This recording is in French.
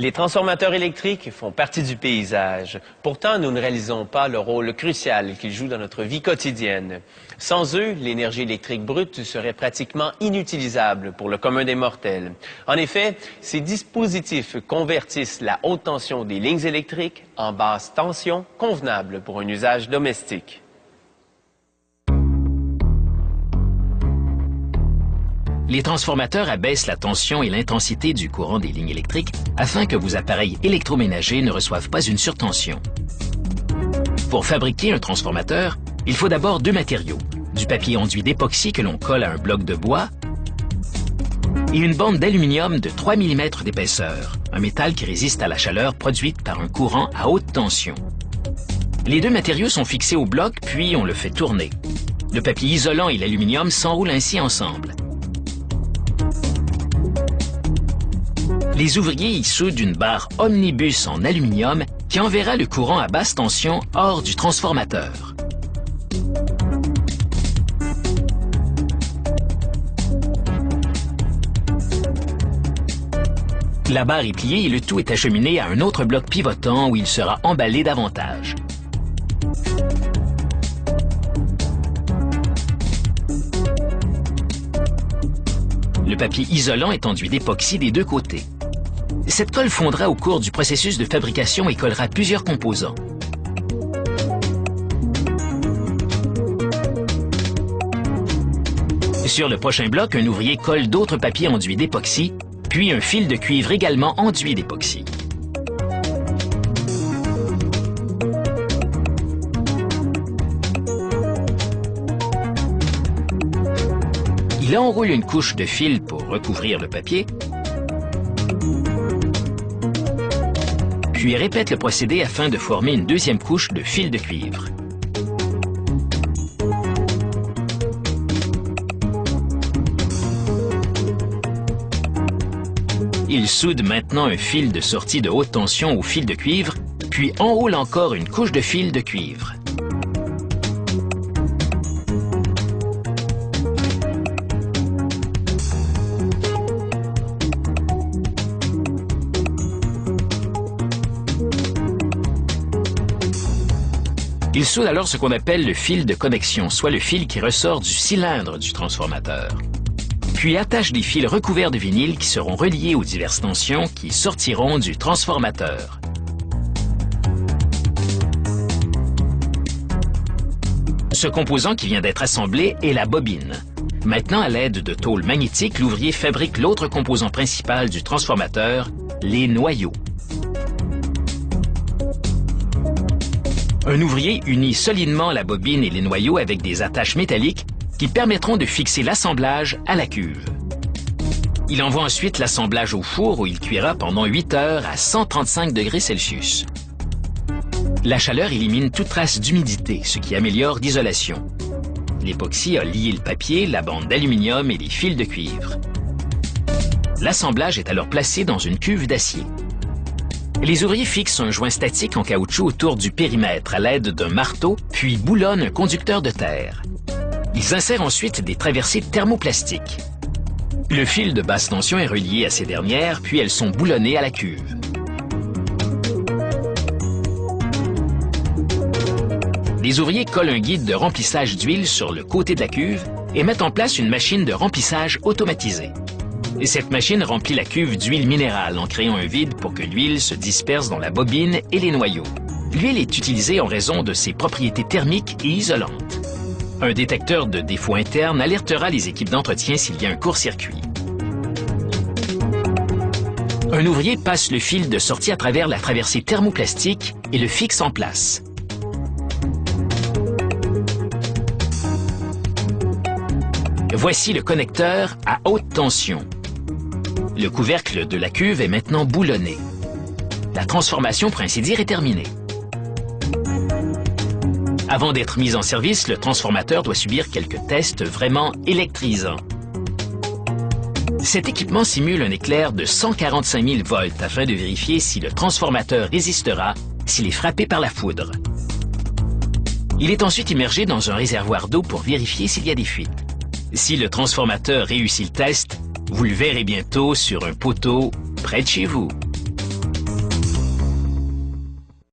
Les transformateurs électriques font partie du paysage. Pourtant, nous ne réalisons pas le rôle crucial qu'ils jouent dans notre vie quotidienne. Sans eux, l'énergie électrique brute serait pratiquement inutilisable pour le commun des mortels. En effet, ces dispositifs convertissent la haute tension des lignes électriques en basse tension convenable pour un usage domestique. Les transformateurs abaissent la tension et l'intensité du courant des lignes électriques afin que vos appareils électroménagers ne reçoivent pas une surtension. Pour fabriquer un transformateur, il faut d'abord deux matériaux, du papier enduit d'époxy que l'on colle à un bloc de bois et une bande d'aluminium de 3 mm d'épaisseur, un métal qui résiste à la chaleur produite par un courant à haute tension. Les deux matériaux sont fixés au bloc, puis on le fait tourner. Le papier isolant et l'aluminium s'enroulent ainsi ensemble. Les ouvriers y soudent une barre omnibus en aluminium qui enverra le courant à basse tension hors du transformateur. La barre est pliée et le tout est acheminé à un autre bloc pivotant où il sera emballé davantage. Le papier isolant est enduit d'époxy des deux côtés. Cette colle fondra au cours du processus de fabrication et collera plusieurs composants. Sur le prochain bloc, un ouvrier colle d'autres papiers enduits d'époxy, puis un fil de cuivre également enduit d'époxy. Il enroule une couche de fil pour recouvrir le papier, puis répète le procédé afin de former une deuxième couche de fil de cuivre. Il soude maintenant un fil de sortie de haute tension au fil de cuivre, puis enroule encore une couche de fil de cuivre. Il soude alors ce qu'on appelle le fil de connexion, soit le fil qui ressort du cylindre du transformateur. Puis attache des fils recouverts de vinyle qui seront reliés aux diverses tensions qui sortiront du transformateur. Ce composant qui vient d'être assemblé est la bobine. Maintenant, à l'aide de tôles magnétiques, l'ouvrier fabrique l'autre composant principal du transformateur, les noyaux. Un ouvrier unit solidement la bobine et les noyaux avec des attaches métalliques qui permettront de fixer l'assemblage à la cuve. Il envoie ensuite l'assemblage au four où il cuira pendant 8 heures à 135 degrés Celsius. La chaleur élimine toute trace d'humidité, ce qui améliore l'isolation. L'époxy a lié le papier, la bande d'aluminium et les fils de cuivre. L'assemblage est alors placé dans une cuve d'acier. Les ouvriers fixent un joint statique en caoutchouc autour du périmètre à l'aide d'un marteau, puis boulonnent un conducteur de terre. Ils insèrent ensuite des traversées thermoplastiques. Le fil de basse tension est relié à ces dernières, puis elles sont boulonnées à la cuve. Les ouvriers collent un guide de remplissage d'huile sur le côté de la cuve et mettent en place une machine de remplissage automatisée. Et cette machine remplit la cuve d'huile minérale en créant un vide pour que l'huile se disperse dans la bobine et les noyaux. L'huile est utilisée en raison de ses propriétés thermiques et isolantes. Un détecteur de défaut interne alertera les équipes d'entretien s'il y a un court-circuit. Un ouvrier passe le fil de sortie à travers la traversée thermoplastique et le fixe en place. Voici le connecteur à haute tension. Le couvercle de la cuve est maintenant boulonné. La transformation, pour ainsi dire, est terminée. Avant d'être mis en service, le transformateur doit subir quelques tests vraiment électrisants. Cet équipement simule un éclair de 145 000 volts afin de vérifier si le transformateur résistera s'il est frappé par la foudre. Il est ensuite immergé dans un réservoir d'eau pour vérifier s'il y a des fuites. Si le transformateur réussit le test, vous le verrez bientôt sur un poteau près de chez vous.